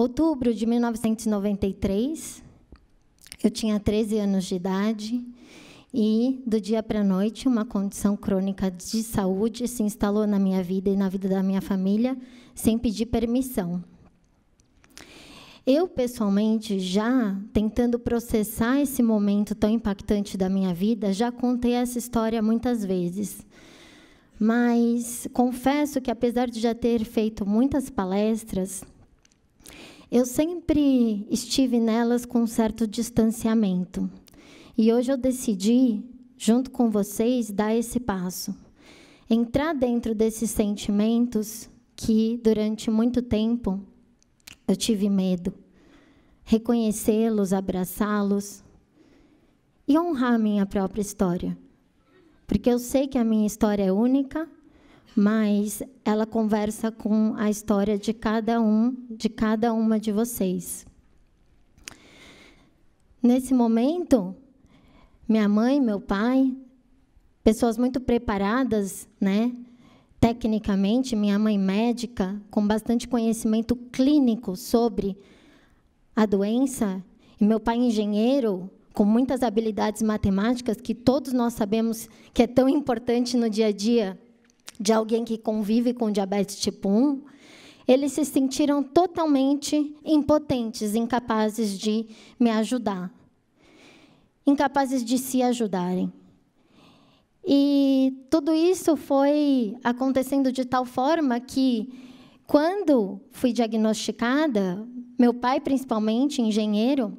Outubro de 1993, eu tinha 13 anos de idade e, do dia para a noite, uma condição crônica de saúde se instalou na minha vida e na vida da minha família, sem pedir permissão. Eu, pessoalmente, já tentando processar esse momento tão impactante da minha vida, já contei essa história muitas vezes. Mas confesso que, apesar de já ter feito muitas palestras, eu sempre estive nelas com um certo distanciamento. E hoje eu decidi, junto com vocês, dar esse passo. Entrar dentro desses sentimentos que, durante muito tempo, eu tive medo. Reconhecê-los, abraçá-los e honrar a minha própria história. Porque eu sei que a minha história é única, mas ela conversa com a história de cada uma de vocês. Nesse momento, minha mãe, meu pai, pessoas muito preparadas, né? Tecnicamente, minha mãe médica, com bastante conhecimento clínico sobre a doença, e meu pai engenheiro, com muitas habilidades matemáticas, que todos nós sabemos que é tão importante no dia a dia de alguém que convive com diabetes tipo 1, eles se sentiram totalmente impotentes, incapazes de me ajudar, incapazes de se ajudarem. E tudo isso foi acontecendo de tal forma que, quando fui diagnosticada, meu pai, principalmente, engenheiro,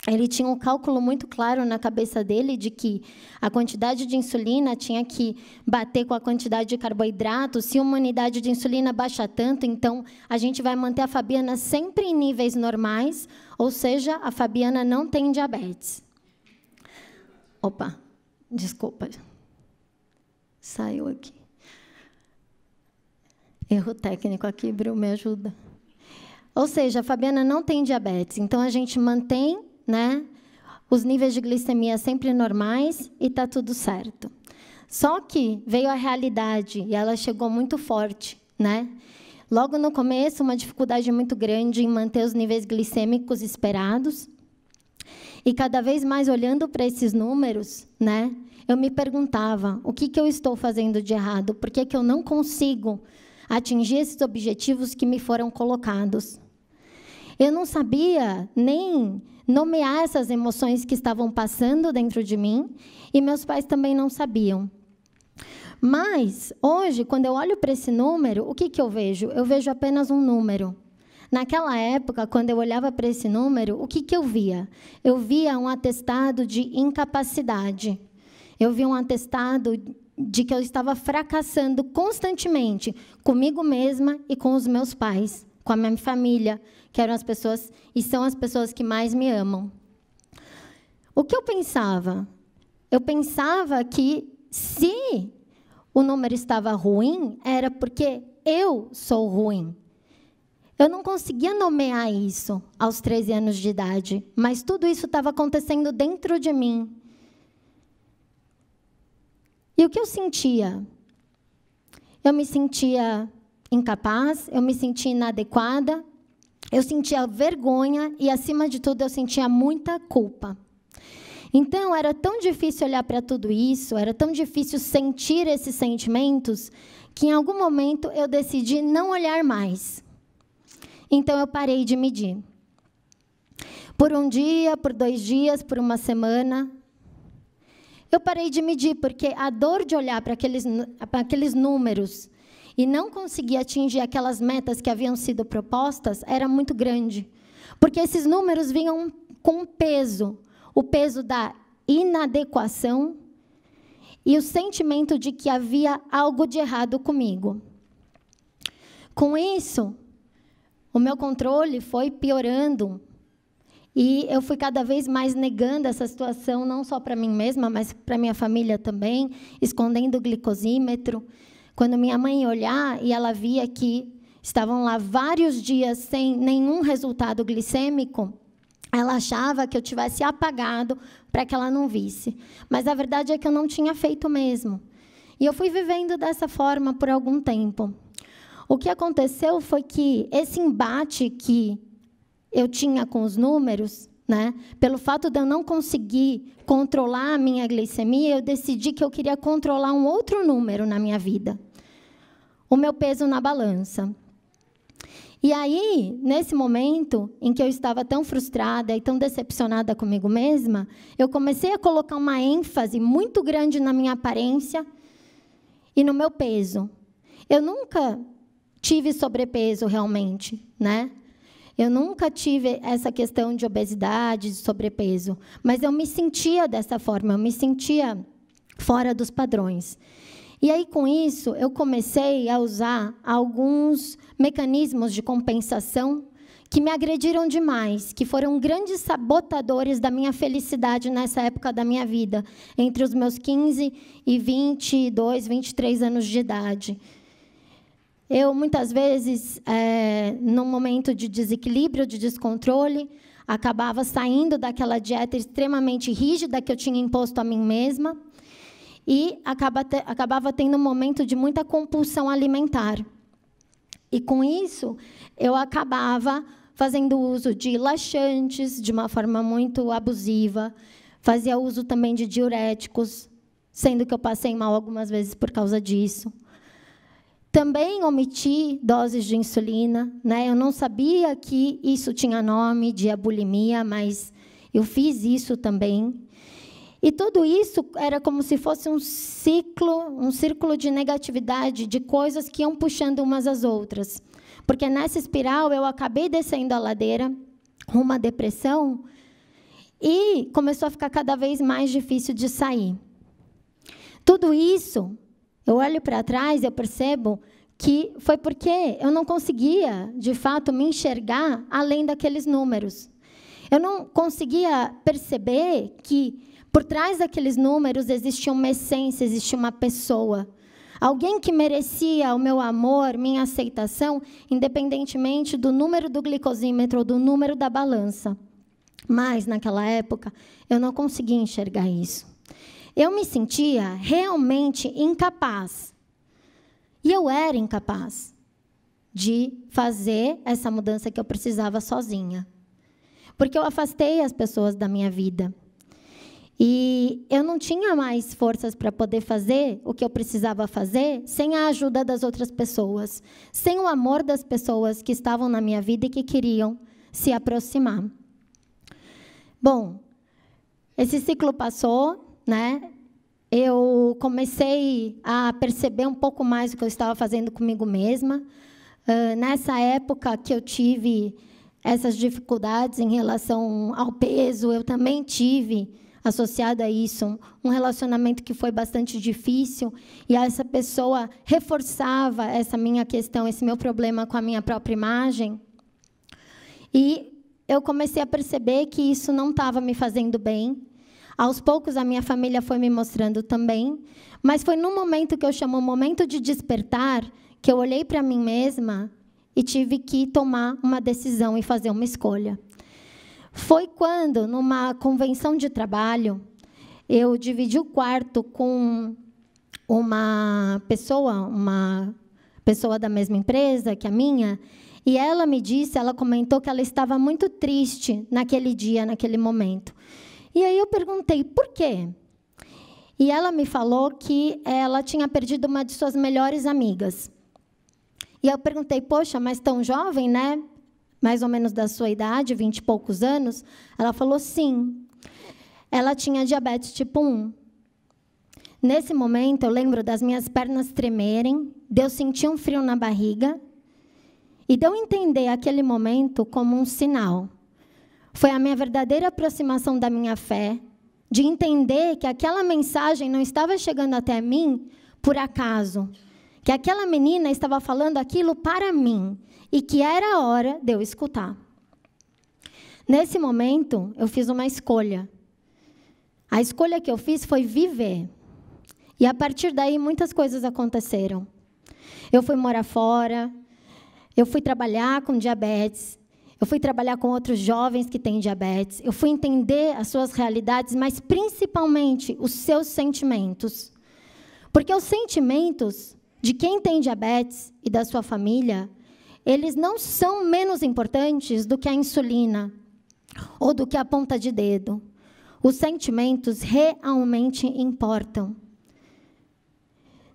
ele tinha um cálculo muito claro na cabeça dele de que a quantidade de insulina tinha que bater com a quantidade de carboidrato. Se uma unidade de insulina baixa tanto, então a gente vai manter a Fabiana sempre em níveis normais, ou seja, a Fabiana não tem diabetes. Opa, desculpa. Saiu aqui. Erro técnico aqui, Bru, me ajuda. Ou seja, a Fabiana não tem diabetes, então a gente mantém, né, os níveis de glicemia sempre normais e está tudo certo. Só que veio a realidade e ela chegou muito forte, né? Logo no começo, uma dificuldade muito grande em manter os níveis glicêmicos esperados. E cada vez mais olhando para esses números, né, eu me perguntava, o que eu estou fazendo de errado? Por que eu não consigo atingir esses objetivos que me foram colocados? Eu não sabia nem nomear essas emoções que estavam passando dentro de mim, e meus pais também não sabiam. Mas, hoje, quando eu olho para esse número, o que eu vejo? Eu vejo apenas um número. Naquela época, quando eu olhava para esse número, o que eu via? Eu via um atestado de incapacidade. Eu via um atestado de que eu estava fracassando constantemente comigo mesma e com os meus pais, com a minha família, que eram as pessoas e são as pessoas que mais me amam. O que eu pensava? Eu pensava que se o número estava ruim, era porque eu sou ruim. Eu não conseguia nomear isso aos 13 anos de idade, mas tudo isso estava acontecendo dentro de mim. E o que eu sentia? Eu me sentia incapaz, eu me sentia inadequada, eu sentia vergonha e, acima de tudo, eu sentia muita culpa. Então, era tão difícil olhar para tudo isso, era tão difícil sentir esses sentimentos, que, em algum momento, eu decidi não olhar mais. Então, eu parei de medir. Por um dia, por 2 dias, por uma semana, eu parei de medir, porque a dor de olhar para aqueles números e não conseguir atingir aquelas metas que haviam sido propostas era muito grande. Porque esses números vinham com o peso da inadequação e o sentimento de que havia algo de errado comigo. Com isso, o meu controle foi piorando. E eu fui cada vez mais negando essa situação, não só para mim mesma, mas para minha família também, escondendo o glicosímetro. Quando minha mãe ia olhar e ela via que estavam lá vários dias sem nenhum resultado glicêmico, ela achava que eu tivesse apagado para que ela não visse. Mas a verdade é que eu não tinha feito mesmo. E eu fui vivendo dessa forma por algum tempo. O que aconteceu foi que esse embate que eu tinha com os números, né? Pelo fato de eu não conseguir controlar a minha glicemia, eu decidi que eu queria controlar um outro número na minha vida. O meu peso na balança. E aí, nesse momento em que eu estava tão frustrada e tão decepcionada comigo mesma, eu comecei a colocar uma ênfase muito grande na minha aparência e no meu peso. Eu nunca tive sobrepeso realmente, né? Eu nunca tive essa questão de obesidade, de sobrepeso, mas eu me sentia dessa forma, eu me sentia fora dos padrões. E aí, com isso, eu comecei a usar alguns mecanismos de compensação que me agrediram demais, que foram grandes sabotadores da minha felicidade nessa época da minha vida, entre os meus 15 e 22, 23 anos de idade. Eu, muitas vezes, num momento de desequilíbrio, de descontrole, acabava saindo daquela dieta extremamente rígida que eu tinha imposto a mim mesma, e acabava tendo um momento de muita compulsão alimentar. E, com isso, eu acabava fazendo uso de laxantes de uma forma muito abusiva, fazia uso também de diuréticos, sendo que eu passei mal algumas vezes por causa disso. Também omiti doses de insulina, né? Eu não sabia que isso tinha nome de bulimia, mas eu fiz isso também. E tudo isso era como se fosse um círculo de negatividade, de coisas que iam puxando umas às outras. Porque nessa espiral eu acabei descendo a ladeira, rumo à depressão, e começou a ficar cada vez mais difícil de sair. Tudo isso, eu olho para trás e eu percebo que foi porque eu não conseguia, de fato, me enxergar além daqueles números. Eu não conseguia perceber que por trás daqueles números existia uma essência, existia uma pessoa. Alguém que merecia o meu amor, minha aceitação, independentemente do número do glicosímetro ou do número da balança. Mas, naquela época, eu não conseguia enxergar isso. Eu me sentia realmente incapaz. E eu era incapaz de fazer essa mudança que eu precisava sozinha. Porque eu afastei as pessoas da minha vida. E eu não tinha mais forças para poder fazer o que eu precisava fazer sem a ajuda das outras pessoas, sem o amor das pessoas que estavam na minha vida e que queriam se aproximar. Bom, esse ciclo passou, né? Eu comecei a perceber um pouco mais o que eu estava fazendo comigo mesma. Nessa época que eu tive essas dificuldades em relação ao peso, eu também tive, associado a isso, um relacionamento que foi bastante difícil, e essa pessoa reforçava essa minha questão, esse meu problema com a minha própria imagem. E eu comecei a perceber que isso não estava me fazendo bem. Aos poucos, a minha família foi me mostrando também, mas foi num momento que eu chamo momento de despertar, que eu olhei para mim mesma e tive que tomar uma decisão e fazer uma escolha. Foi quando, numa convenção de trabalho, eu dividi o quarto com uma pessoa da mesma empresa que a minha, e ela me disse, ela comentou que ela estava muito triste naquele dia, naquele momento. E aí eu perguntei, por quê? E ela me falou que ela tinha perdido uma de suas melhores amigas. E eu perguntei, poxa, mas tão jovem, né? Mais ou menos da sua idade, 20 e poucos anos. Ela falou, sim. Ela tinha diabetes tipo 1. Nesse momento, eu lembro das minhas pernas tremerem, de eu sentir um frio na barriga, e de eu entender aquele momento como um sinal. Foi a minha verdadeira aproximação da minha fé, de entender que aquela mensagem não estava chegando até mim por acaso, que aquela menina estava falando aquilo para mim, e que era a hora de eu escutar. Nesse momento, eu fiz uma escolha. A escolha que eu fiz foi viver. E, a partir daí, muitas coisas aconteceram. Eu fui morar fora, eu fui trabalhar com diabetes, eu fui trabalhar com outros jovens que têm diabetes, eu fui entender as suas realidades, mas, principalmente, os seus sentimentos. Porque os sentimentos de quem tem diabetes e da sua família, eles não são menos importantes do que a insulina ou do que a ponta de dedo. Os sentimentos realmente importam.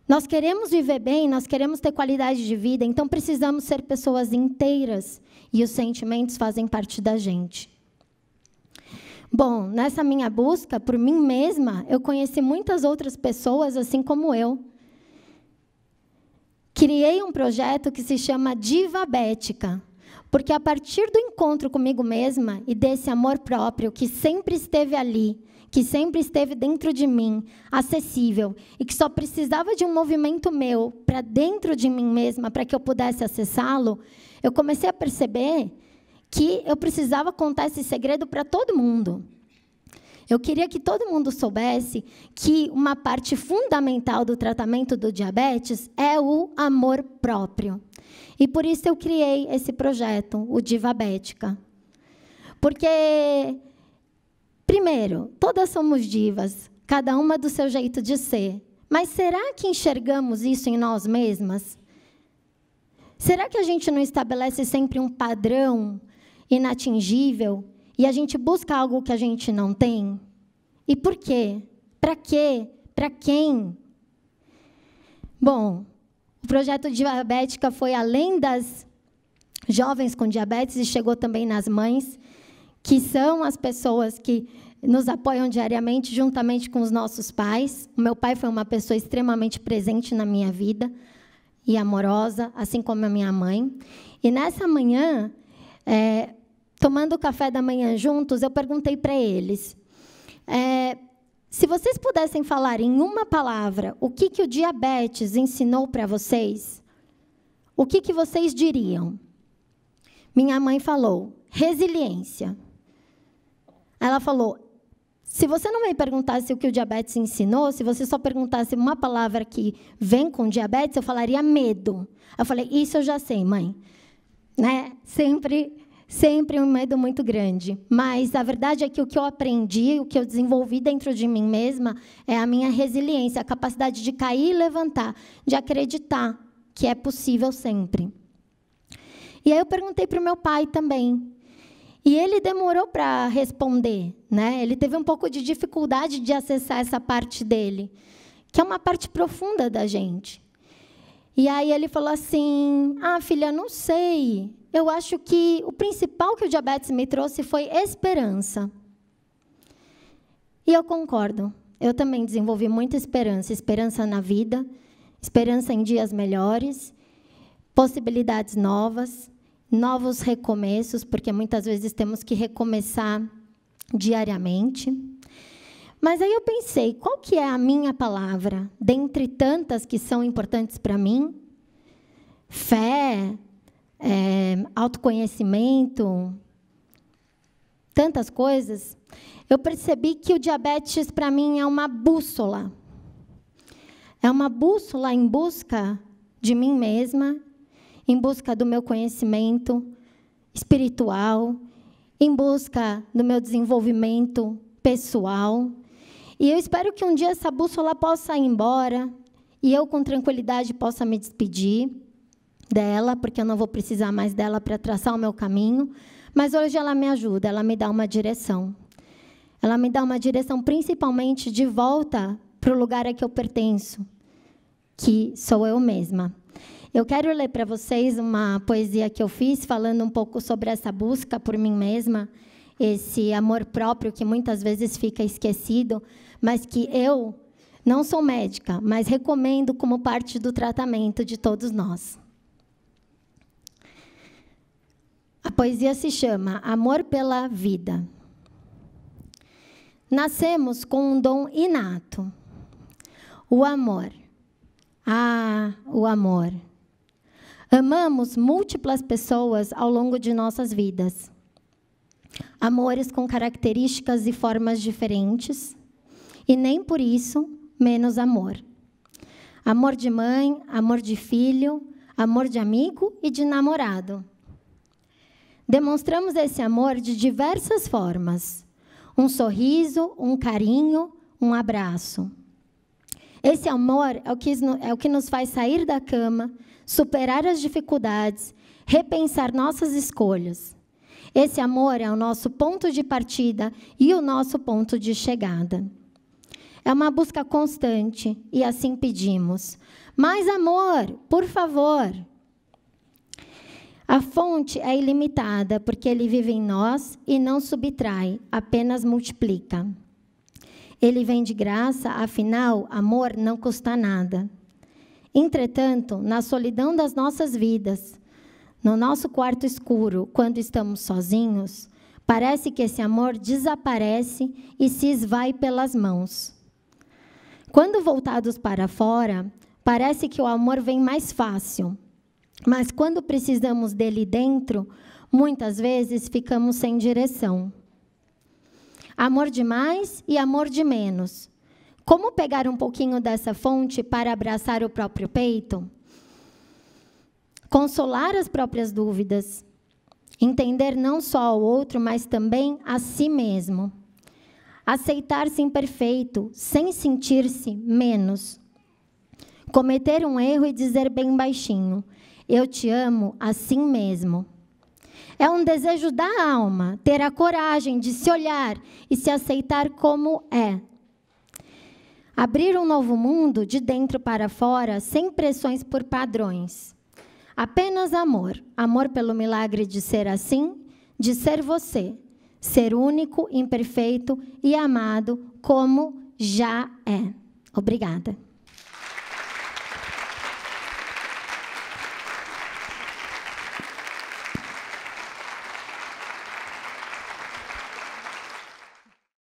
Nós queremos viver bem, nós queremos ter qualidade de vida, então precisamos ser pessoas inteiras, e os sentimentos fazem parte da gente. Bom, nessa minha busca por mim mesma, eu conheci muitas outras pessoas assim como eu. Criei um projeto que se chama Divabética, porque a partir do encontro comigo mesma e desse amor próprio que sempre esteve ali, que sempre esteve dentro de mim, acessível, e que só precisava de um movimento meu para dentro de mim mesma, para que eu pudesse acessá-lo, eu comecei a perceber que eu precisava contar esse segredo para todo mundo. Eu queria que todo mundo soubesse que uma parte fundamental do tratamento do diabetes é o amor próprio. E por isso eu criei esse projeto, o Divabética. Porque, primeiro, todas somos divas, cada uma do seu jeito de ser. Mas será que enxergamos isso em nós mesmas? Será que a gente não estabelece sempre um padrão inatingível e a gente busca algo que a gente não tem? E por quê? Para quê? Para quem? Bom, o projeto Divabética foi além das jovens com diabetes e chegou também nas mães, que são as pessoas que nos apoiam diariamente, juntamente com os nossos pais. O meu pai foi uma pessoa extremamente presente na minha vida e amorosa, assim como a minha mãe. E nessa manhã, tomando o café da manhã juntos, eu perguntei para eles, se vocês pudessem falar em uma palavra o que o diabetes ensinou para vocês, o que vocês diriam? Minha mãe falou, resiliência. Ela falou, se você não me perguntasse o que o diabetes ensinou, se você só perguntasse uma palavra que vem com diabetes, eu falaria medo. Eu falei, isso eu já sei, mãe. Né? Sempre um medo muito grande. Mas a verdade é que o que eu aprendi, o que eu desenvolvi dentro de mim mesma, é a minha resiliência, a capacidade de cair e levantar, de acreditar que é possível sempre. E aí eu perguntei para o meu pai também. E ele demorou para responder, né? Ele teve um pouco de dificuldade de acessar essa parte dele, que é uma parte profunda da gente. E aí ele falou assim, filha, não sei. Eu acho que o principal que o diabetes me trouxe foi esperança. E eu concordo. Eu também desenvolvi muita esperança. Esperança na vida, esperança em dias melhores, possibilidades novas, novos recomeços, porque muitas vezes temos que recomeçar diariamente. Mas aí eu pensei, qual que é a minha palavra? Dentre tantas que são importantes para mim, fé, autoconhecimento, tantas coisas, eu percebi que o diabetes, para mim, é uma bússola. É uma bússola em busca de mim mesma, em busca do meu conhecimento espiritual, em busca do meu desenvolvimento pessoal. E eu espero que um dia essa bússola possa ir embora e eu, com tranquilidade, possa me despedir dela, porque eu não vou precisar mais dela para traçar o meu caminho. Mas hoje ela me ajuda, ela me dá uma direção. Ela me dá uma direção principalmente de volta para o lugar a que eu pertenço, que sou eu mesma. Eu quero ler para vocês uma poesia que eu fiz, falando um pouco sobre essa busca por mim mesma, esse amor próprio que muitas vezes fica esquecido, mas que eu não sou médica, mas recomendo como parte do tratamento de todos nós. A poesia se chama Amor pela Vida. Nascemos com um dom inato, o amor. O amor. Amamos múltiplas pessoas ao longo de nossas vidas. Amores com características e formas diferentes, e nem por isso menos amor. Amor de mãe, amor de filho, amor de amigo e de namorado. Demonstramos esse amor de diversas formas. Um sorriso, um carinho, um abraço. Esse amor é o que nos faz sair da cama, superar as dificuldades, repensar nossas escolhas. Esse amor é o nosso ponto de partida e o nosso ponto de chegada. É uma busca constante e assim pedimos. Mais amor, por favor. A fonte é ilimitada porque ele vive em nós e não subtrai, apenas multiplica. Ele vem de graça, afinal, amor não custa nada. Entretanto, na solidão das nossas vidas, no nosso quarto escuro, quando estamos sozinhos, parece que esse amor desaparece e se esvai pelas mãos. Quando voltados para fora, parece que o amor vem mais fácil. Mas quando precisamos dele dentro, muitas vezes ficamos sem direção. Amor de mais e amor de menos. Como pegar um pouquinho dessa fonte para abraçar o próprio peito? Consolar as próprias dúvidas. Entender não só ao outro, mas também a si mesmo. Aceitar-se imperfeito, sem sentir-se menos. Cometer um erro e dizer bem baixinho: eu te amo assim mesmo. É um desejo da alma ter a coragem de se olhar e se aceitar como é. Abrir um novo mundo de dentro para fora, sem pressões por padrões. Apenas amor. Amor pelo milagre de ser assim, de ser você. Ser único, imperfeito e amado como já é. Obrigada.